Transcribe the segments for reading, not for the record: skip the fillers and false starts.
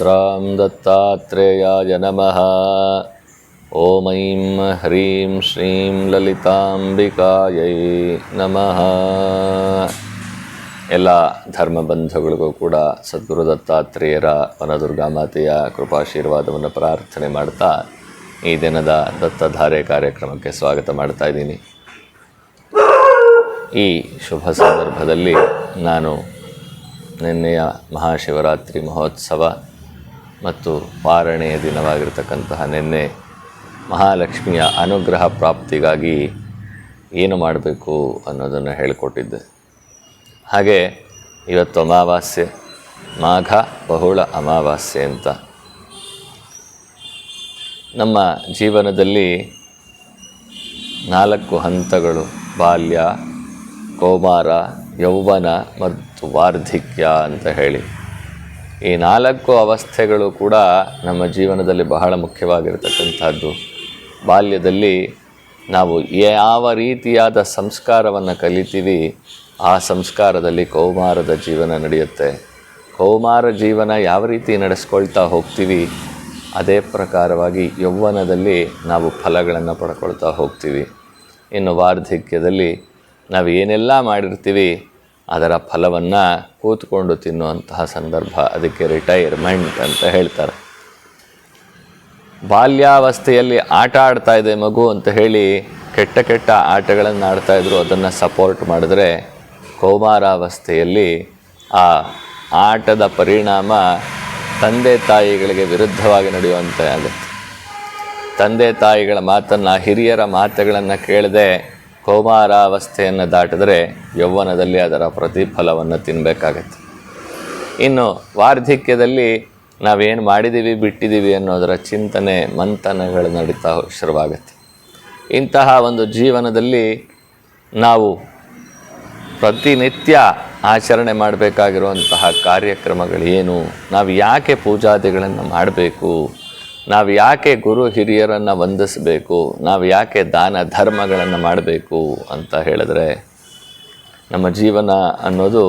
ಮಂತ್ರಾಂ ದತ್ತಾತ್ರೇಯಾಯ ನಮಃ. ಓಂ ಐಂ ಹ್ರೀಂ ಶ್ರೀಂ ಲಲಿತಾಂಬಿಕಾಯೈ ನಮಃ. ಎಲ್ಲ ಧರ್ಮಬಂಧುಗಳಿಗೂ ಕೂಡ ಸದ್ಗುರು ದತ್ತಾತ್ರೇಯರ ವನದುರ್ಗಾಮಾತೆಯ ಕೃಪಾಶೀರ್ವಾದವನ್ನು ಪ್ರಾರ್ಥನೆ ಮಾಡ್ತಾ ಈ ದಿನದ ದತ್ತಧಾರೆ ಕಾರ್ಯಕ್ರಮಕ್ಕೆ ಸ್ವಾಗತ ಮಾಡ್ತಾ ಇದ್ದೀನಿ. ಈ ಶುಭ ಸಂದರ್ಭದಲ್ಲಿ ನಾನು ನಿನ್ನೆಯ ಮಹಾಶಿವರಾತ್ರಿ ಮಹೋತ್ಸವ ಮತ್ತು ಪಾರಣೆಯ ದಿನವಾಗಿರ್ತಕ್ಕಂತಹ ನಿನ್ನೆ ಮಹಾಲಕ್ಷ್ಮಿಯ ಅನುಗ್ರಹ ಪ್ರಾಪ್ತಿಗಾಗಿ ಏನು ಮಾಡಬೇಕು ಅನ್ನೋದನ್ನು ಹೇಳಿಕೊಟ್ಟಿದ್ದೆ. ಹಾಗೆ ಇವತ್ತು ಅಮಾವಾಸ್ಯೆ, ಮಾಘ ಬಹುಳ ಅಮಾವಾಸ್ಯೆ ಅಂತ. ನಮ್ಮ ಜೀವನದಲ್ಲಿ 4 ಹಂತಗಳು: ಬಾಲ್ಯ, ಕೌಮಾರ, ಯೌವನ ಮತ್ತು ವಾರ್ಧಿಕ್ಯ ಅಂತ ಹೇಳಿ. ಈ 4 ಅವಸ್ಥೆಗಳು ಕೂಡ ನಮ್ಮ ಜೀವನದಲ್ಲಿ ಬಹಳ ಮುಖ್ಯವಾಗಿರತಕ್ಕಂಥದ್ದು. ಬಾಲ್ಯದಲ್ಲಿ ನಾವು ಯಾವ ರೀತಿಯಾದ ಸಂಸ್ಕಾರವನ್ನು ಕಲಿತೀವಿ, ಆ ಸಂಸ್ಕಾರದಲ್ಲಿ ಕೌಮಾರದ ಜೀವನ ನಡೆಯುತ್ತೆ. ಕೌಮಾರ ಜೀವನ ಯಾವ ರೀತಿ ನಡೆಸ್ಕೊಳ್ತಾ ಹೋಗ್ತೀವಿ, ಅದೇ ಪ್ರಕಾರವಾಗಿ ಯೌವನದಲ್ಲಿ ನಾವು ಫಲಗಳನ್ನು ಪಡ್ಕೊಳ್ತಾ ಹೋಗ್ತೀವಿ. ಇನ್ನು ವಾರ್ಧಿಕ್ಯದಲ್ಲಿ ನಾವು ಏನೆಲ್ಲ ಮಾಡಿರ್ತೀವಿ ಅದರ ಫಲವನ್ನು ಕೂತ್ಕೊಂಡು ತಿನ್ನುವಂತಹ ಸಂದರ್ಭ, ಅದಕ್ಕೆ ರಿಟೈರ್ಮೆಂಟ್ ಅಂತ ಹೇಳ್ತಾರೆ. ಬಾಲ್ಯಾವಸ್ಥೆಯಲ್ಲಿ ಆಟ ಆಡ್ತಾ ಇದೆ ಮಗು ಅಂತ ಹೇಳಿ ಕೆಟ್ಟ ಕೆಟ್ಟ ಆಟಗಳನ್ನು ಆಡ್ತಾಯಿದ್ರು, ಅದನ್ನು ಸಪೋರ್ಟ್ ಮಾಡಿದ್ರೆ ಕೌಮಾರಾವಸ್ಥೆಯಲ್ಲಿ ಆ ಆಟದ ಪರಿಣಾಮ ತಂದೆ ತಾಯಿಗಳಿಗೆ ವಿರುದ್ಧವಾಗಿ ನಡೆಯುವಂತೆ ಆಗುತ್ತೆ. ತಂದೆ ತಾಯಿಗಳ ಮಾತನ್ನು, ಹಿರಿಯರ ಮಾತುಗಳನ್ನು ಕೇಳದೆ ಕೌಮಾರಾವಸ್ಥೆಯನ್ನು ದಾಟಿದ್ರೆ ಯೌವನದಲ್ಲಿ ಅದರ ಪ್ರತಿಫಲವನ್ನು ತಿನ್ನಬೇಕಾಗತ್ತೆ. ಇನ್ನು ವಾರ್ಧಿಕ್ಯದಲ್ಲಿ ನಾವೇನು ಮಾಡಿದ್ದೀವಿ ಬಿಟ್ಟಿದ್ದೀವಿ ಅನ್ನೋದರ ಚಿಂತನೆ ಮಂಥನಗಳು ನಡೀತಾ ಶುರುವಾಗುತ್ತೆ. ಇಂತಹ ಒಂದು ಜೀವನದಲ್ಲಿ ನಾವು ಪ್ರತಿನಿತ್ಯ ಆಚರಣೆ ಮಾಡಬೇಕಾಗಿರುವಂತಹ ಕಾರ್ಯಕ್ರಮಗಳು ಏನು, ನಾವು ಯಾಕೆ ಪೂಜಾದಿಗಳನ್ನು ಮಾಡಬೇಕು, ನಾವು ಯಾಕೆ ಗುರು ಹಿರಿಯರನ್ನು ವಂದಿಸಬೇಕು, ನಾವು ಯಾಕೆ ದಾನ ಧರ್ಮಗಳನ್ನು ಮಾಡಬೇಕು ಅಂತ ಹೇಳಿದ್ರೆ, ನಮ್ಮ ಜೀವನ ಅನ್ನೋದು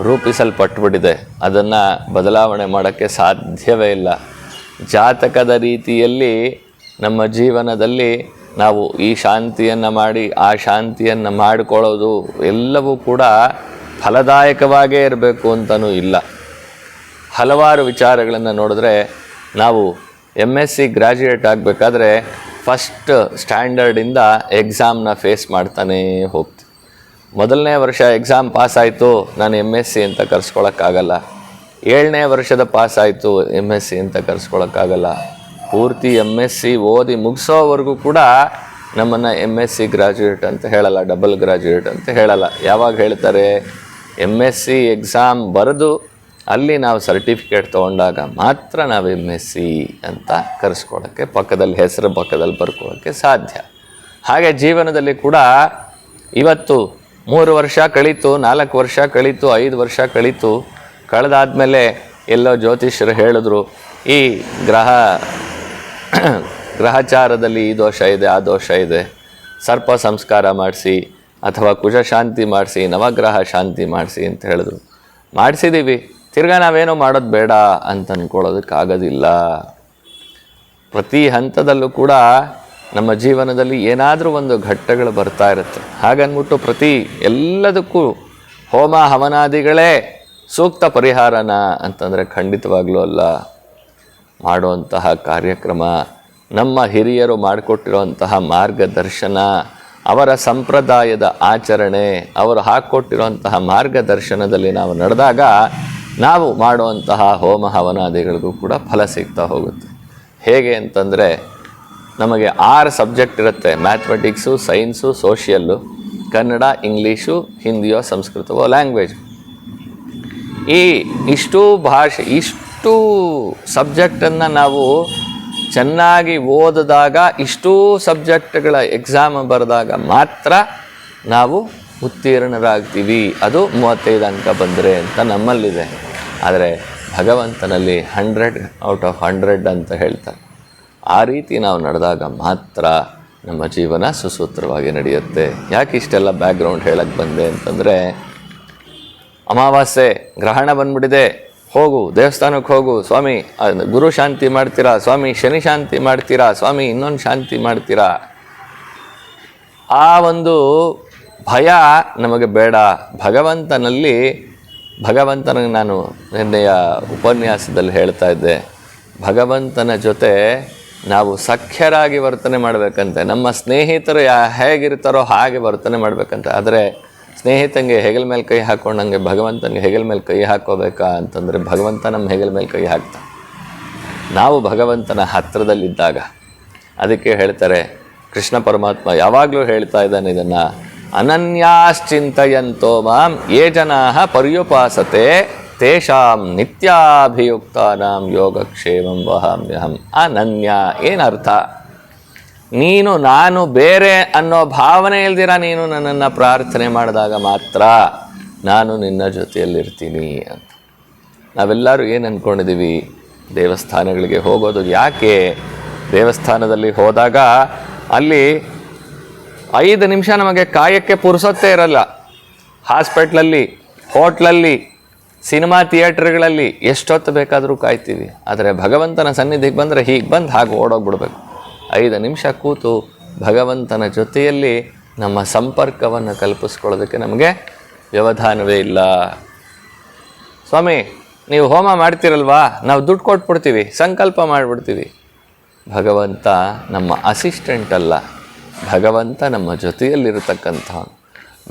ರೂಪಿಸಲ್ಪಟ್ಟುಬಿಟ್ಟಿದೆ. ಅದನ್ನು ಬದಲಾವಣೆ ಮಾಡೋಕ್ಕೆ ಸಾಧ್ಯವೇ ಇಲ್ಲ. ಜಾತಕದ ರೀತಿಯಲ್ಲಿ ನಮ್ಮ ಜೀವನದಲ್ಲಿ ನಾವು ಈ ಶಾಂತಿಯನ್ನು ಮಾಡಿ ಆ ಶಾಂತಿಯನ್ನು ಮಾಡಿಕೊಳ್ಳೋದು ಎಲ್ಲವೂ ಕೂಡ ಫಲದಾಯಕವಾಗೇ ಇರಬೇಕು ಅಂತಲೂ ಇಲ್ಲ. ಹಲವಾರು ವಿಚಾರಗಳನ್ನು ನೋಡಿದ್ರೆ, ನಾವು MSc ಗ್ರ್ಯಾಜುಯೇಟ್ ಆಗಬೇಕಾದ್ರೆ ಫಸ್ಟ್ ಸ್ಟ್ಯಾಂಡರ್ಡಿಂದ ಎಕ್ಸಾಮ್ನ ಫೇಸ್ ಮಾಡ್ತಾನೇ ಹೋಗ್ತೀವಿ. ಮೊದಲನೇ ವರ್ಷ ಎಕ್ಸಾಮ್ ಪಾಸ್ ಆಯಿತು, ನಾನು MSc ಅಂತ ಕರೆಸ್ಕೊಳಕ್ಕಾಗಲ್ಲ. 7ನೇ ವರ್ಷದ ಪಾಸ್ ಆಯಿತು, MSc ಅಂತ ಕರೆಸ್ಕೊಳಕ್ಕಾಗಲ್ಲ. ಪೂರ್ತಿ MSc ಓದಿ ಮುಗಿಸೋವರೆಗೂ ಕೂಡ ನಮ್ಮನ್ನು MSc ಗ್ರ್ಯಾಜುಯೇಟ್ ಅಂತ ಹೇಳಲ್ಲ, ಡಬಲ್ ಗ್ರ್ಯಾಜುಯೇಟ್ ಅಂತ ಹೇಳಲ್ಲ. ಯಾವಾಗ ಹೇಳ್ತಾರೆ? MSc ಎಕ್ಸಾಮ್ ಬರೆದು ಅಲ್ಲಿ ನಾವು ಸರ್ಟಿಫಿಕೇಟ್ ತೊಗೊಂಡಾಗ ಮಾತ್ರ ನಾವು MSc ಅಂತ ಕರೆಸ್ಕೊಳ್ಳೋಕ್ಕೆ, ಪಕ್ಕದಲ್ಲಿ ಹೆಸರು ಪಕ್ಕದಲ್ಲಿ ಬರ್ಕೊಳ್ಳೋಕ್ಕೆ ಸಾಧ್ಯ. ಹಾಗೆ ಜೀವನದಲ್ಲಿ ಕೂಡ ಇವತ್ತು 3 ವರ್ಷ ಕಳೀತು, 4 ವರ್ಷ ಕಳೀತು, 5 ವರ್ಷ ಕಳೀತು. ಕಳೆದಾದ್ಮೇಲೆ ಎಲ್ಲೋ ಜ್ಯೋತಿಷ್ಯರು ಹೇಳಿದ್ರು, ಈ ಗ್ರಹಚಾರದಲ್ಲಿ ಈ ದೋಷ ಇದೆ, ಆ ದೋಷ ಇದೆ, ಸರ್ಪ ಸಂಸ್ಕಾರ ಮಾಡಿಸಿ ಅಥವಾ ಕುಜ ಶಾಂತಿ ಮಾಡಿಸಿ, ನವಗ್ರಹ ಶಾಂತಿ ಮಾಡಿಸಿ ಅಂತ ಹೇಳಿದ್ರು. ಮಾಡಿಸಿದ್ದೀವಿ, ತಿರ್ಗಾ ನಾವೇನೋ ಮಾಡೋದು ಬೇಡ ಅಂತ ಅಂದ್ಕೊಳ್ಳೋದಕ್ಕಾಗೋದಿಲ್ಲ. ಪ್ರತಿ ಹಂತದಲ್ಲೂ ಕೂಡ ನಮ್ಮ ಜೀವನದಲ್ಲಿ ಏನಾದರೂ ಒಂದು ಘಟ್ಟಗಳು ಬರ್ತಾ ಇರುತ್ತೆ. ಹಾಗನ್ಬಿಟ್ಟು ಪ್ರತಿ ಎಲ್ಲದಕ್ಕೂ ಹೋಮ ಹವನಾದಿಗಳೇ ಸೂಕ್ತ ಪರಿಹಾರನ ಅಂತಂದರೆ ಖಂಡಿತವಾಗ್ಲೂ ಅಲ್ಲ. ಮಾಡುವಂತಹ ಕಾರ್ಯಕ್ರಮ, ನಮ್ಮ ಹಿರಿಯರು ಮಾಡಿಕೊಟ್ಟಿರುವಂತಹ ಮಾರ್ಗದರ್ಶನ, ಅವರ ಸಂಪ್ರದಾಯದ ಆಚರಣೆ, ಅವರು ಹಾಕ್ಕೊಟ್ಟಿರುವಂತಹ ಮಾರ್ಗದರ್ಶನದಲ್ಲಿ ನಾವು ನಡೆದಾಗ ನಾವು ಮಾಡುವಂತಹ ಹೋಮ ಹವನಾದಿಗಳಿಗೂ ಕೂಡ ಫಲ ಸಿಗ್ತಾ ಹೋಗುತ್ತೆ. ಹೇಗೆ ಅಂತಂದರೆ, ನಮಗೆ 6 ಸಬ್ಜೆಕ್ಟ್ ಇರುತ್ತೆ: mathematics, science, social, Kannada, English, ಹಿಂದಿಯೋ ಸಂಸ್ಕೃತವೋ ಲ್ಯಾಂಗ್ವೇಜ್. ಇಷ್ಟು ಸಬ್ಜೆಕ್ಟನ್ನು ನಾವು ಚೆನ್ನಾಗಿ ಓದಿದಾಗ, ಇಷ್ಟೂ ಸಬ್ಜೆಕ್ಟ್ಗಳ ಎಕ್ಸಾಮ್ ಬರೆದಾಗ ಮಾತ್ರ ನಾವು ಉತ್ತೀರ್ಣರಾಗ್ತೀವಿ. ಅದು 35 ಅಂಕ ಬಂದರೆ ಅಂತ ನಮ್ಮಲ್ಲಿದೆ. ಆದರೆ ಭಗವಂತನಲ್ಲಿ 100 ಔಟ್ ಆಫ್ 100 ಅಂತ ಹೇಳ್ತಾರೆ. ಆ ರೀತಿ ನಾವು ನಡೆದಾಗ ಮಾತ್ರ ನಮ್ಮ ಜೀವನ ಸುಸೂತ್ರವಾಗಿ ನಡೆಯುತ್ತೆ. ಯಾಕೆ ಇಷ್ಟೆಲ್ಲ ಬ್ಯಾಕ್ಗ್ರೌಂಡ್ ಹೇಳಕ್ಕೆ ಬಂದೆ ಅಂತಂದರೆ, ಅಮಾವಾಸ್ಯೆ ಗ್ರಹಣ ಬಂದ್ಬಿಟ್ಟಿದೆ, ಹೋಗು, ದೇವಸ್ಥಾನಕ್ಕೆ ಹೋಗು ಸ್ವಾಮಿ, ಗುರು ಶಾಂತಿ ಮಾಡ್ತೀರಾ ಸ್ವಾಮಿ, ಶನಿ ಶಾಂತಿ ಮಾಡ್ತೀರಾ ಸ್ವಾಮಿ, ಇನ್ನೊಂದು ಶಾಂತಿ ಮಾಡ್ತೀರಾ. ಆ ಒಂದು ಭಯ ನಮಗೆ ಬೇಡ. ಭಗವಂತನಿಗೆ ನಾನು ನಿನ್ನೆಯ ಉಪನ್ಯಾಸದಲ್ಲಿ ಹೇಳ್ತಾ ಇದ್ದೆ, ಭಗವಂತನ ಜೊತೆ ನಾವು ಸಖ್ಯರಾಗಿ ವರ್ತನೆ ಮಾಡಬೇಕಂತೆ. ನಮ್ಮ ಸ್ನೇಹಿತರು ಹೇಗಿರ್ತಾರೋ ಹಾಗೆ ವರ್ತನೆ ಮಾಡಬೇಕಂತೆ. ಆದರೆ ಸ್ನೇಹಿತಂಗೆ ಹೆಗಲ ಮೇಲೆ ಕೈ ಹಾಕ್ಕೊಂಡಂಗೆ ಭಗವಂತನಿಗೆ ಹೆಗಲ ಮೇಲೆ ಕೈ ಹಾಕ್ಕೋಬೇಕಾ ಅಂತಂದರೆ ಭಗವಂತ ನಮ್ಮ ಹೆಗಲ ಮೇಲೆ ಕೈ ಹಾಕ್ತಾನೆ ನಾವು ಭಗವಂತನ ಹತ್ತಿರದಲ್ಲಿದ್ದಾಗ. ಅದಕ್ಕೆ ಹೇಳ್ತಾರೆ ಕೃಷ್ಣ ಪರಮಾತ್ಮ ಯಾವಾಗಲೂ ಹೇಳ್ತಾ ಇದ್ದಾನೆ ಇದನ್ನು, ಅನನ್ಯಾಶ್ಚಿಂತಯಂತೋ ಮಾಂ ಯೇ ಜನಾಃ ಪರ್ಯುಪಾಸತೆ ತೇಷಾಂ ನಿತ್ಯಾಭಿಯುಕ್ತಾನಾಂ ಯೋಗಕ್ಷೇಮಂ ವಹಾಮ್ಯಹಂ. ಅನನ್ಯ ಏನರ್ಥ? ನೀನು ನಾನು ಬೇರೆ ಅನ್ನೋ ಭಾವನೆ ಇಲ್ದಿರ ನೀನು ನನ್ನನ್ನು ಪ್ರಾರ್ಥನೆ ಮಾಡಿದಾಗ ಮಾತ್ರ ನಾನು ನಿನ್ನ ಜೊತೆಯಲ್ಲಿರ್ತೀನಿ ಅಂತ. ನಾವೆಲ್ಲರೂ ಏನು ಅಂದ್ಕೊಂಡಿದ್ದೀವಿ? ದೇವಸ್ಥಾನಗಳಿಗೆ ಹೋಗೋದು ಯಾಕೆ? ದೇವಸ್ಥಾನದಲ್ಲಿ ಹೋದಾಗ ಅಲ್ಲಿ 5 ನಿಮಿಷ ನಮಗೆ ಕಾಯಕ್ಕೆ ಪುರ್ಸೊತ್ತೇ ಇರಲ್ಲ. ಹಾಸ್ಪಿಟ್ಲಲ್ಲಿ, ಹೋಟ್ಲಲ್ಲಿ, ಸಿನಿಮಾ ಥಿಯೇಟ್ರ್ಗಳಲ್ಲಿ ಎಷ್ಟೊತ್ತು ಬೇಕಾದರೂ ಕಾಯ್ತೀವಿ. ಆದರೆ ಭಗವಂತನ ಸನ್ನಿಧಿಗೆ ಬಂದರೆ ಹೀಗೆ ಬಂದು ಹಾಗೆ ಓಡೋಗ್ಬಿಡ್ಬೇಕು. 5 ನಿಮಿಷ ಕೂತು ಭಗವಂತನ ಜೊತೆಯಲ್ಲಿ ನಮ್ಮ ಸಂಪರ್ಕವನ್ನು ಕಲ್ಪಿಸ್ಕೊಳ್ಳೋದಕ್ಕೆ ನಮಗೆ ವ್ಯವಧಾನವೇ ಇಲ್ಲ. ಸ್ವಾಮಿ ನೀವು ಹೋಮ ಮಾಡ್ತಿರಲ್ವಾ, ನಾವು ದುಡ್ಡು ಕೊಟ್ಬಿಡ್ತೀವಿ, ಸಂಕಲ್ಪ ಮಾಡಿಬಿಡ್ತೀವಿ. ಭಗವಂತ ನಮ್ಮ ಅಸಿಸ್ಟೆಂಟ್ ಅಲ್ಲ, ಭಗವಂತ ನಮ್ಮ ಜೊತೆಯಲ್ಲಿರತಕ್ಕಂಥವನು,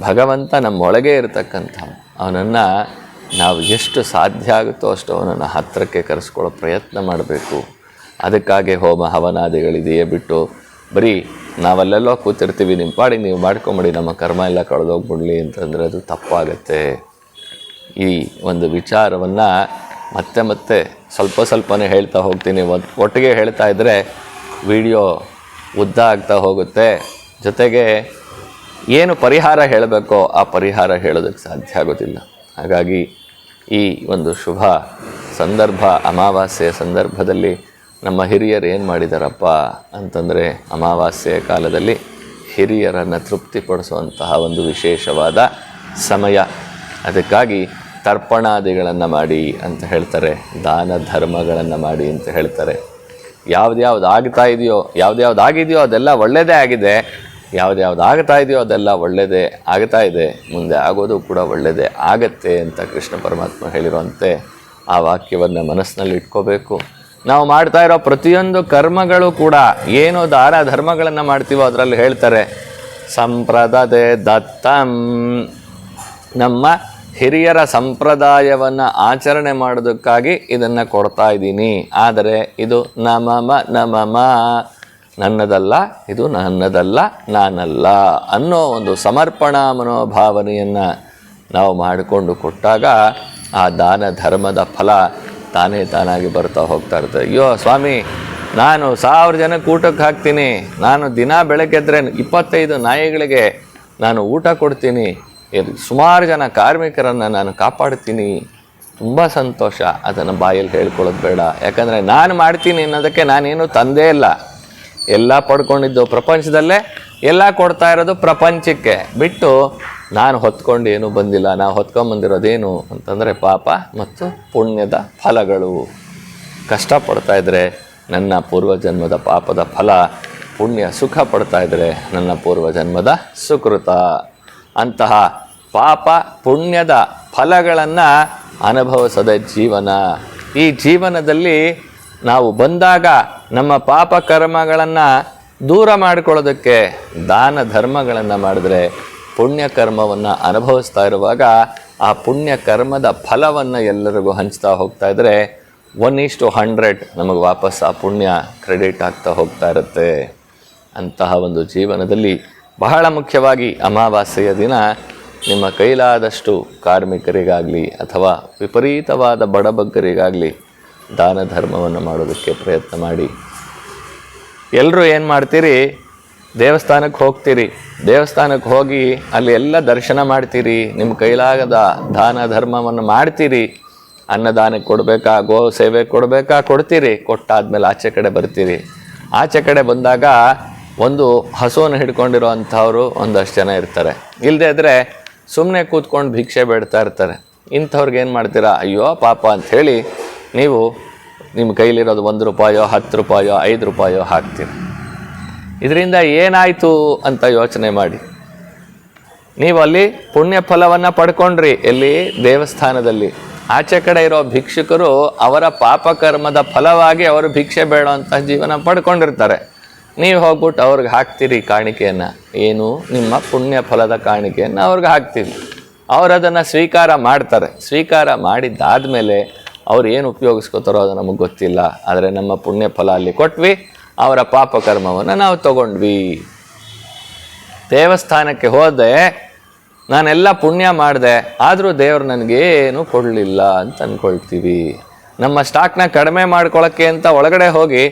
ಭಗವಂತ ನಮ್ಮೊಳಗೆ ಇರತಕ್ಕಂಥವನು. ಅವನನ್ನು ನಾವು ಎಷ್ಟು ಸಾಧ್ಯ ಆಗುತ್ತೋ ಅಷ್ಟು ಅವನನ್ನು ಹತ್ತಿರಕ್ಕೆ ಕರೆಸ್ಕೊಳ್ಳೋ ಪ್ರಯತ್ನ ಮಾಡಬೇಕು. ಅದಕ್ಕಾಗಿ ಹೋಮ ಹವನಾದಿಗಳಿದೆಯೇ ಬಿಟ್ಟು ಬರೀ ನಾವಲ್ಲೆಲ್ಲೋ ಕೂತಿರ್ತೀವಿ, ನಿಮ್ಮ ಪಾಡಿ ನೀವು ಮಾಡ್ಕೊಂಬಿಡಿ, ನಮ್ಮ ಕರ್ಮ ಎಲ್ಲ ಕಳೆದೋಗ್ಬಿಡ್ಲಿ ಅಂತಂದರೆ ಅದು ತಪ್ಪಾಗತ್ತೆ. ಈ ಒಂದು ವಿಚಾರವನ್ನು ಮತ್ತೆ ಸ್ವಲ್ಪನೇ ಹೇಳ್ತಾ ಹೋಗ್ತೀನಿ. ಒಟ್ಟಿಗೆ ಹೇಳ್ತಾ ಇದ್ದರೆ ವಿಡಿಯೋ ಉದ್ದ ಆಗ್ತಾ ಹೋಗುತ್ತೆ. ಜೊತೆಗೆ ಏನು ಪರಿಹಾರ ಹೇಳಬೇಕೋ ಆ ಪರಿಹಾರ ಹೇಳೋದಕ್ಕೆ ಸಾಧ್ಯ ಆಗೋದಿಲ್ಲ. ಹಾಗಾಗಿ ಈ ಒಂದು ಶುಭ ಸಂದರ್ಭ, ಅಮಾವಾಸ್ಯೆಯ ಸಂದರ್ಭದಲ್ಲಿ ನಮ್ಮ ಹಿರಿಯರು ಏನು ಮಾಡಿದಾರಪ್ಪ ಅಂತಂದರೆ, ಅಮಾವಾಸ್ಯೆಯ ಕಾಲದಲ್ಲಿ ಹಿರಿಯರನ್ನು ತೃಪ್ತಿಪಡಿಸುವಂತಹ ಒಂದು ವಿಶೇಷವಾದ ಸಮಯ. ಅದಕ್ಕಾಗಿ ತರ್ಪಣಾದಿಗಳನ್ನು ಮಾಡಿ ಅಂತ ಹೇಳ್ತಾರೆ, ದಾನ ಧರ್ಮಗಳನ್ನು ಮಾಡಿ ಅಂತ ಹೇಳ್ತಾರೆ. ಯಾವ್ದು ಆಗಿದೆಯೋ ಅದೆಲ್ಲ ಒಳ್ಳೆಯದೇ ಆಗಿದೆ, ಯಾವ್ದು ಆಗ್ತಾ ಇದೆಯೋ ಅದೆಲ್ಲ ಒಳ್ಳೆಯದೇ ಆಗ್ತಾ ಇದೆ, ಮುಂದೆ ಆಗೋದು ಕೂಡ ಒಳ್ಳೆಯದೇ ಆಗತ್ತೆ ಅಂತ ಕೃಷ್ಣ ಪರಮಾತ್ಮ ಹೇಳಿರುವಂತೆ ಆ ವಾಕ್ಯವನ್ನು ಮನಸ್ಸಿನಲ್ಲಿ ಇಟ್ಕೋಬೇಕು. ನಾವು ಮಾಡ್ತಾ ಇರೋ ಪ್ರತಿಯೊಂದು ಕರ್ಮಗಳು ಕೂಡ ಏನು ದಾನ ಧರ್ಮಗಳನ್ನು ಮಾಡ್ತೀವೋ ಅದರಲ್ಲಿ ಹೇಳ್ತಾರೆ, ಸಂಪ್ರದದೆ ದತ್ತಂ, ನಮ್ಮ ಹಿರಿಯರ ಸಂಪ್ರದಾಯವನ್ನು ಆಚರಣೆ ಮಾಡೋದಕ್ಕಾಗಿ ಇದನ್ನು ಕೊಡ್ತಾ ಇದ್ದೀನಿ. ಆದರೆ ಇದು ನಮಮ ನನ್ನದಲ್ಲ, ಇದು ನನ್ನದಲ್ಲ, ನಾನಲ್ಲ ಅನ್ನೋ ಒಂದು ಸಮರ್ಪಣಾ ಮನೋಭಾವನೆಯನ್ನು ನಾವು ಮಾಡಿಕೊಂಡು ಕೊಟ್ಟಾಗ ಆ ದಾನ ಧರ್ಮದ ಫಲ ತಾನಾಗಿ ಬರ್ತಾ ಹೋಗ್ತಾ ಇರ್ತದೆ. ಅಯ್ಯೋ ಸ್ವಾಮಿ, ನಾನು 1000 ಜನಕ್ಕೆ ಊಟಕ್ಕೆ ಹಾಕ್ತೀನಿ, ನಾನು ದಿನ ಬೆಳಗ್ಗೆದ್ರೆ 25 ನಾಯಿಗಳಿಗೆ ನಾನು ಊಟ ಕೊಡ್ತೀನಿ, ಸುಮಾರು ಜನ ಕಾರ್ಮಿಕರನ್ನು ನಾನು ಕಾಪಾಡ್ತೀನಿ, ತುಂಬ ಸಂತೋಷ. ಅದನ್ನು ಬಾಯಲ್ಲಿ ಹೇಳ್ಕೊಳ್ಳೋದು ಬೇಡ. ಯಾಕಂದರೆ ನಾನು ಮಾಡ್ತೀನಿ ಅನ್ನೋದಕ್ಕೆ ನಾನೇನು ತಂದೇ ಇಲ್ಲ, ಎಲ್ಲ ಪಡ್ಕೊಂಡಿದ್ದು ಪ್ರಪಂಚದಲ್ಲೇ, ಎಲ್ಲ ಕೊಡ್ತಾ ಇರೋದು ಪ್ರಪಂಚಕ್ಕೆ ಬಿಟ್ಟು ನಾನು ಹೊತ್ಕೊಂಡು ಏನೂ ಬಂದಿಲ್ಲ. ನಾವು ಹೊತ್ಕೊಂಬಂದಿರೋದೇನು ಅಂತಂದರೆ ಪಾಪ ಮತ್ತು ಪುಣ್ಯದ ಫಲಗಳು. ಕಷ್ಟಪಡ್ತಾ ಇದ್ದರೆ ನನ್ನ ಪೂರ್ವಜನ್ಮದ ಪಾಪದ ಫಲ, ಪುಣ್ಯ ಸುಖ ಪಡ್ತಾ ಇದ್ದರೆ ನನ್ನ ಪೂರ್ವಜನ್ಮದ ಸುಕೃತ. ಅಂತಹ ಪಾಪ ಪುಣ್ಯದ ಫಲಗಳನ್ನು ಅನುಭವಿಸದ ಜೀವನ. ಈ ಜೀವನದಲ್ಲಿ ನಾವು ಬಂದಾಗ ನಮ್ಮ ಪಾಪ ಕರ್ಮಗಳನ್ನು ದೂರ ಮಾಡಿಕೊಳ್ಳೋದಕ್ಕೆ ದಾನ ಧರ್ಮಗಳನ್ನು ಮಾಡಿದ್ರೆ, ಪುಣ್ಯ ಕರ್ಮವನ್ನು ಅನುಭವಿಸ್ತಾ ಇರುವಾಗ ಆ ಪುಣ್ಯ ಕರ್ಮದ ಫಲವನ್ನು ಎಲ್ಲರಿಗೂ ಹಂಚ್ತಾ ಹೋಗ್ತಾ ಇದ್ದರೆ 1:100 ನಮಗೆ ವಾಪಸ್ ಆ ಪುಣ್ಯ ಕ್ರೆಡಿಟ್ ಆಗ್ತಾ ಹೋಗ್ತಾ ಇರುತ್ತೆ. ಅಂತಹ ಒಂದು ಜೀವನದಲ್ಲಿ ಬಹಳ ಮುಖ್ಯವಾಗಿ ಅಮಾವಾಸ್ಯೆಯ ದಿನ ನಿಮ್ಮ ಕೈಲಾದಷ್ಟು ಕಾರ್ಮಿಕರಿಗಾಗಲಿ ಅಥವಾ ವಿಪರೀತವಾದ ಬಡಬಗ್ಗರಿಗಾಗಲಿ ದಾನ ಧರ್ಮವನ್ನು ಮಾಡೋದಕ್ಕೆ ಪ್ರಯತ್ನ ಮಾಡಿ. ಎಲ್ಲರೂ ಏನು ಮಾಡ್ತೀರಿ, ದೇವಸ್ಥಾನಕ್ಕೆ ಹೋಗ್ತೀರಿ, ದೇವಸ್ಥಾನಕ್ಕೆ ಹೋಗಿ ಅಲ್ಲಿ ಎಲ್ಲ ದರ್ಶನ ಮಾಡ್ತೀರಿ, ನಿಮ್ಮ ಕೈಲಾಗದ ದಾನ ಧರ್ಮವನ್ನು ಮಾಡ್ತೀರಿ. ಅನ್ನದಾನಕ್ಕೆ ಕೊಡಬೇಕಾ, ಗೋ ಸೇವೆ ಕೊಡಬೇಕಾ, ಕೊಡ್ತೀರಿ. ಕೊಟ್ಟಾದ್ಮೇಲೆ ಆಚೆ ಕಡೆ ಬರ್ತೀರಿ. ಆಚೆ ಕಡೆ ಬಂದಾಗ ಒಂದು ಹಸುವನ್ನು ಹಿಡ್ಕೊಂಡಿರೋ ಅಂಥವ್ರು ಒಂದಷ್ಟು ಜನ ಇರ್ತಾರೆ. ಇಲ್ಲದೇ ಇದ್ದರೆ ಸುಮ್ಮನೆ ಕೂತ್ಕೊಂಡು ಭಿಕ್ಷೆ ಬೇಡ್ತಾ ಇರ್ತಾರೆ. ಇಂಥವ್ರಿಗೆ ಏನು ಮಾಡ್ತೀರಾ, ಅಯ್ಯೋ ಪಾಪ ಅಂಥೇಳಿ ನೀವು ನಿಮ್ಮ ಕೈಲಿರೋದು 1 ರೂಪಾಯೋ 10 ರೂಪಾಯೋ 5 ರೂಪಾಯೋ ಹಾಕ್ತೀರಿ. ಇದರಿಂದ ಏನಾಯಿತು ಅಂತ ಯೋಚನೆ ಮಾಡಿ. ನೀವು ಅಲ್ಲಿ ಪುಣ್ಯ ಫಲವನ್ನು ಪಡ್ಕೊಂಡ್ರಿ, ಎಲ್ಲಿ ದೇವಸ್ಥಾನದಲ್ಲಿ. ಆಚೆ ಕಡೆ ಇರೋ ಭಿಕ್ಷುಕರು ಅವರ ಪಾಪಕರ್ಮದ ಫಲವಾಗಿ ಅವರು ಭಿಕ್ಷೆ ಬೇಡುವಂಥ ಜೀವನ ಪಡ್ಕೊಂಡಿರ್ತಾರೆ. ನೀವು ಹೋಗ್ಬಿಟ್ಟು ಅವ್ರಿಗೆ ಹಾಕ್ತೀರಿ ಕಾಣಿಕೆಯನ್ನು, ಏನು ನಿಮ್ಮ ಪುಣ್ಯ ಫಲದ ಕಾಣಿಕೆಯನ್ನು ಅವ್ರಿಗೆ ಹಾಕ್ತೀವಿ. ಅವರು ಅದನ್ನು ಸ್ವೀಕಾರ ಮಾಡ್ತಾರೆ. ಸ್ವೀಕಾರ ಮಾಡಿದ್ದಾದಮೇಲೆ ಅವ್ರು ಏನು ಉಪಯೋಗಿಸ್ಕೋತಾರೋ ಅದು ನಮಗೆ ಗೊತ್ತಿಲ್ಲ. ಆದರೆ ನಮ್ಮ ಪುಣ್ಯ ಫಲ ಅಲ್ಲಿ ಕೊಟ್ವಿ, ಅವರ ಪಾಪಕರ್ಮವನ್ನು ನಾವು ತಗೊಂಡ್ವಿ. ದೇವಸ್ಥಾನಕ್ಕೆ ಹೋದೆ, ನಾನೆಲ್ಲ ಪುಣ್ಯ ಮಾಡಿದೆ, ಆದರೂ ದೇವರು ನನಗೇನು ಕೊಡಲಿಲ್ಲ ಅಂತ ಅಂದ್ಕೊಳ್ತೀವಿ. ನಮ್ಮ ಸ್ಟಾಕ್ನ ಕಡಿಮೆ ಮಾಡ್ಕೊಳ್ಳೋಕ್ಕೆ ಅಂತ ಒಳಗಡೆ ಹೋಗಿ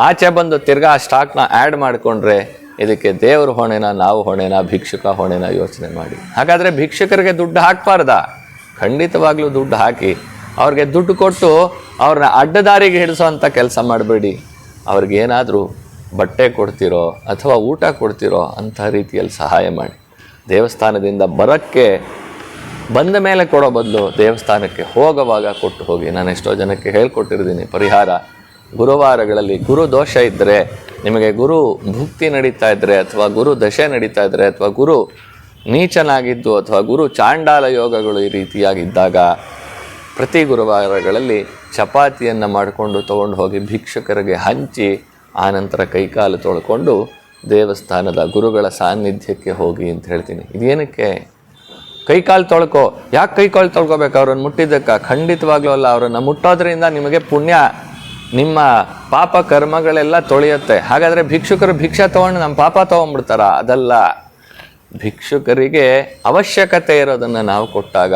ಆಚೆ ಬಂದು ತಿರ್ಗಾ ಆ ಸ್ಟಾಕ್ನ ಆ್ಯಡ್ ಮಾಡಿಕೊಂಡ್ರೆ ಇದಕ್ಕೆ ದೇವರು ಹೊಣೆನಾ, ನಾವು ಹೊಣೆನಾ, ಭಿಕ್ಷುಕ ಹೊಣೆನಾ? ಯೋಚನೆ ಮಾಡಿ. ಹಾಗಾದರೆ ಭಿಕ್ಷುಕರಿಗೆ ದುಡ್ಡು ಹಾಕ್ಬಾರ್ದಾ? ಖಂಡಿತವಾಗ್ಲೂ ದುಡ್ಡು ಹಾಕಿ. ಅವ್ರಿಗೆ ದುಡ್ಡು ಕೊಟ್ಟು ಅವ್ರನ್ನ ಅಡ್ಡದಾರಿಗೆ ಹಿಡಿಸೋವಂಥ ಕೆಲಸ ಮಾಡಬೇಡಿ. ಅವ್ರಿಗೇನಾದರೂ ಬಟ್ಟೆ ಕೊಡ್ತಿರೋ ಅಥವಾ ಊಟ ಕೊಡ್ತಿರೋ ಅಂಥ ರೀತಿಯಲ್ಲಿ ಸಹಾಯ ಮಾಡಿ. ದೇವಸ್ಥಾನದಿಂದ ಬರೋಕ್ಕೆ ಬಂದ ಮೇಲೆ ಕೊಡೋ ಬದಲು ದೇವಸ್ಥಾನಕ್ಕೆ ಹೋಗುವಾಗ ಕೊಟ್ಟು ಹೋಗಿ. ನಾನು ಎಷ್ಟೋ ಜನಕ್ಕೆ ಹೇಳ್ಕೊಟ್ಟಿರ್ತೀನಿ ಪರಿಹಾರ. ಗುರುವಾರಗಳಲ್ಲಿ ಗುರು ದೋಷ ಇದ್ದರೆ, ನಿಮಗೆ ಗುರು ಭುಕ್ತಿ ನಡೀತಾ ಇದ್ದರೆ, ಅಥವಾ ಗುರು ದಶೆ ನಡೀತಾ ಇದ್ದರೆ, ಅಥವಾ ಗುರು ನೀಚನಾಗಿದ್ದು, ಅಥವಾ ಗುರು ಚಾಂಡಾಲ ಯೋಗಗಳು ಈ ರೀತಿಯಾಗಿದ್ದಾಗ ಪ್ರತಿ ಗುರುವಾರಗಳಲ್ಲಿ ಚಪಾತಿಯನ್ನು ಮಾಡಿಕೊಂಡು ತೊಗೊಂಡು ಹೋಗಿ ಭಿಕ್ಷುಕರಿಗೆ ಹಂಚಿ ಆನಂತರ ಕೈಕಾಲು ತೊಳ್ಕೊಂಡು ದೇವಸ್ಥಾನದ ಗುರುಗಳ ಸಾನ್ನಿಧ್ಯಕ್ಕೆ ಹೋಗಿ ಅಂತ ಹೇಳ್ತೀನಿ. ಇದೇನಕ್ಕೆ? ಕೈಕಾಲು ತೊಳ್ಕೊ. ಯಾಕೆ ಕೈಕಾಲು ತೊಳ್ಕೊಬೇಕು? ಅವ್ರನ್ನ ಮುಟ್ಟಿದ್ದಕ್ಕೆ? ಖಂಡಿತವಾಗ್ಲೂ ಅಲ್ಲ. ಅವರನ್ನು ಮುಟ್ಟೋದ್ರಿಂದ ನಿಮಗೆ ಪುಣ್ಯ, ನಿಮ್ಮ ಪಾಪ ಕರ್ಮಗಳೆಲ್ಲ ತೊಳೆಯುತ್ತೆ. ಹಾಗಾದರೆ ಭಿಕ್ಷುಕರು ಭಿಕ್ಷೆ ತೊಗೊಂಡು ನಮ್ಮ ಪಾಪ ತೊಗೊಂಡ್ಬಿಡ್ತಾರ? ಅದಲ್ಲ. ಭಿಕ್ಷುಕರಿಗೆ ಅವಶ್ಯಕತೆ ಇರೋದನ್ನು ನಾವು ಕೊಟ್ಟಾಗ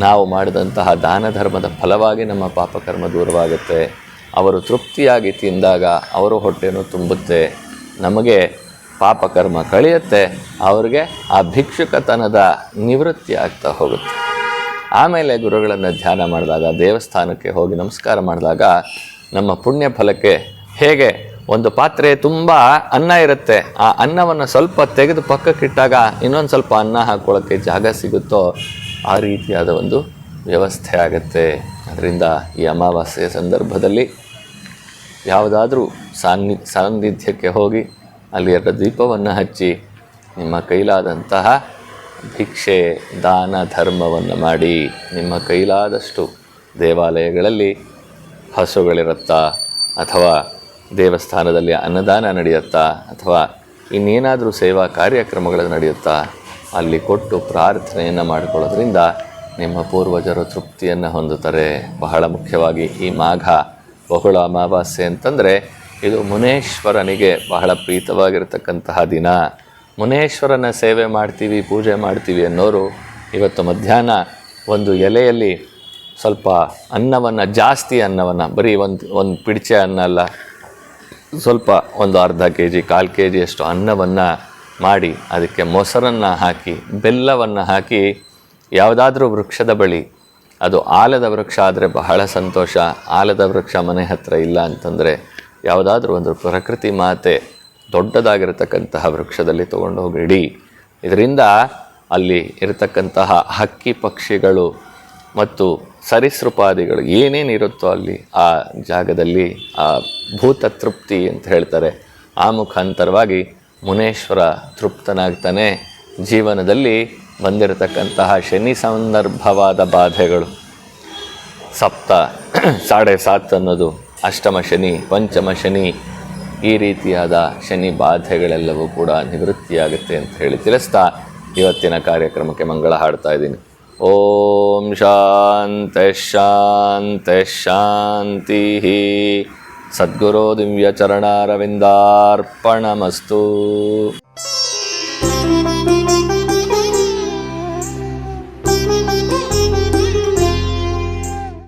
ನಾವು ಮಾಡಿದಂತಹ ದಾನ ಧರ್ಮದ ಫಲವಾಗಿ ನಮ್ಮ ಪಾಪಕರ್ಮ ದೂರವಾಗುತ್ತೆ. ಅವರು ತೃಪ್ತಿಯಾಗಿ ತಿಂದಾಗ ಅವರ ಹೊಟ್ಟೆನೂ ತುಂಬುತ್ತೆ, ನಮಗೆ ಪಾಪಕರ್ಮ ಕಳೆಯುತ್ತೆ, ಅವ್ರಿಗೆ ಆ ಭಿಕ್ಷುಕತನದ ನಿವೃತ್ತಿ ಆಗ್ತಾ ಹೋಗುತ್ತೆ. ಆಮೇಲೆ ಗುರುಗಳನ್ನು ಧ್ಯಾನ ಮಾಡಿದಾಗ, ದೇವಸ್ಥಾನಕ್ಕೆ ಹೋಗಿ ನಮಸ್ಕಾರ ಮಾಡಿದಾಗ ನಮ್ಮ ಪುಣ್ಯ ಫಲಕ್ಕೆ ಹೇಗೆ ಒಂದು ಪಾತ್ರೆ ತುಂಬ ಅನ್ನ ಇರುತ್ತೆ, ಆ ಅನ್ನವನ್ನು ಸ್ವಲ್ಪ ತೆಗೆದು ಪಕ್ಕಕ್ಕಿಟ್ಟಾಗ ಇನ್ನೊಂದು ಸ್ವಲ್ಪ ಅನ್ನ ಹಾಕ್ಕೊಳ್ಳೋಕ್ಕೆ ಜಾಗ ಸಿಗುತ್ತೋ ಆ ರೀತಿಯಾದ ಒಂದು ವ್ಯವಸ್ಥೆ ಆಗುತ್ತೆ. ಅದರಿಂದ ಈ ಅಮಾವಾಸ್ಯೆಯ ಸಂದರ್ಭದಲ್ಲಿ ಯಾವುದಾದ್ರೂ ಸಾನ್ನಿಧ್ಯಕ್ಕೆ ಹೋಗಿ ಅಲ್ಲಿ 2 ದೀಪವನ್ನು ಹಚ್ಚಿ ನಿಮ್ಮ ಕೈಲಾದಂತಹ ಭಿಕ್ಷೆ ದಾನ ಧರ್ಮವನ್ನು ಮಾಡಿ. ನಿಮ್ಮ ಕೈಲಾದಷ್ಟು ದೇವಾಲಯಗಳಲ್ಲಿ ಹಸುಗಳಿರುತ್ತಾ, ಅಥವಾ ದೇವಸ್ಥಾನದಲ್ಲಿ ಅನ್ನದಾನ ನಡೆಯುತ್ತಾ, ಅಥವಾ ಇನ್ನೇನಾದರೂ ಸೇವಾ ಕಾರ್ಯಕ್ರಮಗಳು ನಡೆಯುತ್ತಾ, ಅಲ್ಲಿ ಕೊಟ್ಟು ಪ್ರಾರ್ಥನೆಯನ್ನು ಮಾಡಿಕೊಳ್ಳೋದ್ರಿಂದ ನಿಮ್ಮ ಪೂರ್ವಜರು ತೃಪ್ತಿಯನ್ನು ಹೊಂದುತ್ತಾರೆ. ಬಹಳ ಮುಖ್ಯವಾಗಿ ಈ ಮಾಘ ಬಹುಳ ಅಮಾವಾಸ್ಯೆ ಅಂತಂದರೆ ಇದು ಮುನೇಶ್ವರನಿಗೆ ಬಹಳ ಪ್ರೀತವಾಗಿರ್ತಕ್ಕಂತಹ ದಿನ. ಮುನೇಶ್ವರನ ಸೇವೆ ಮಾಡ್ತೀವಿ, ಪೂಜೆ ಮಾಡ್ತೀವಿ ಅನ್ನೋರು ಇವತ್ತು ಮಧ್ಯಾಹ್ನ ಒಂದು ಎಲೆಯಲ್ಲಿ ಸ್ವಲ್ಪ ಅನ್ನವನ್ನು, ಜಾಸ್ತಿ ಅನ್ನವನ್ನು, ಬರೀ ಒಂದು ಪಿಡಿಚೆ ಅನ್ನ ಅಲ್ಲ, ಸ್ವಲ್ಪ ಒಂದು ಅರ್ಧ kg 1/4 kg ಅಷ್ಟು ಅನ್ನವನ್ನು ಮಾಡಿ ಅದಕ್ಕೆ ಮೊಸರನ್ನು ಹಾಕಿ, ಬೆಲ್ಲವನ್ನು ಹಾಕಿ ಯಾವುದಾದ್ರೂ ವೃಕ್ಷದ ಬಳಿ, ಅದು ಆಲದ ವೃಕ್ಷ ಆದರೆ ಬಹಳ ಸಂತೋಷ. ಆಲದ ವೃಕ್ಷ ಮನೆ ಹತ್ತಿರ ಇಲ್ಲ ಅಂತಂದರೆ ಯಾವುದಾದ್ರೂ ಒಂದು ಪ್ರಕೃತಿ ಮಾತೆ ದೊಡ್ಡದಾಗಿರತಕ್ಕಂತಹ ವೃಕ್ಷದಲ್ಲಿ ತೊಗೊಂಡು ಹೋಗಿ ಇಡಿ. ಇದರಿಂದ ಅಲ್ಲಿ ಇರತಕ್ಕಂತಹ ಹಕ್ಕಿ ಪಕ್ಷಿಗಳು ಮತ್ತು ಸರೀಸೃಪಾದಿಗಳು ಏನೇನಿರುತ್ತೋ ಅಲ್ಲಿ ಆ ಜಾಗದಲ್ಲಿ ಆ ಭೂತ ತೃಪ್ತಿ ಅಂತ ಹೇಳ್ತಾರೆ. ಆ ಮುಖಾಂತರವಾಗಿ ಮುನೇಶ್ವರ ತೃಪ್ತನಾಗ್ತಾನೆ. ಜೀವನದಲ್ಲಿ ಬಂದಿರತಕ್ಕಂತಹ ಶನಿ ಸಂದರ್ಭವಾದ ಬಾಧೆಗಳು, 7.5 ಅನ್ನೋದು, ಅಷ್ಟಮ ಶನಿ, ಪಂಚಮ ಶನಿ, ಈ ರೀತಿಯಾದ ಶನಿ ಬಾಧೆಗಳೆಲ್ಲವೂ ಕೂಡ ನಿವೃತ್ತಿಯಾಗುತ್ತೆ ಅಂತ ಹೇಳಿ ತಿಳಿಸ್ತಾ ಇವತ್ತಿನ ಕಾರ್ಯಕ್ರಮಕ್ಕೆ ಮಂಗಳ ಹಾಡ್ತಾ ಇದ್ದೀನಿ. ಓಂ ಶಾಂತಿ ಶಾಂತಿ ಶಾಂತಿ. ಸದ್ಗುರು ದಿವ್ಯ ಚರಣಾರವಿಂದಾರ್ಪಣಮಸ್ತು.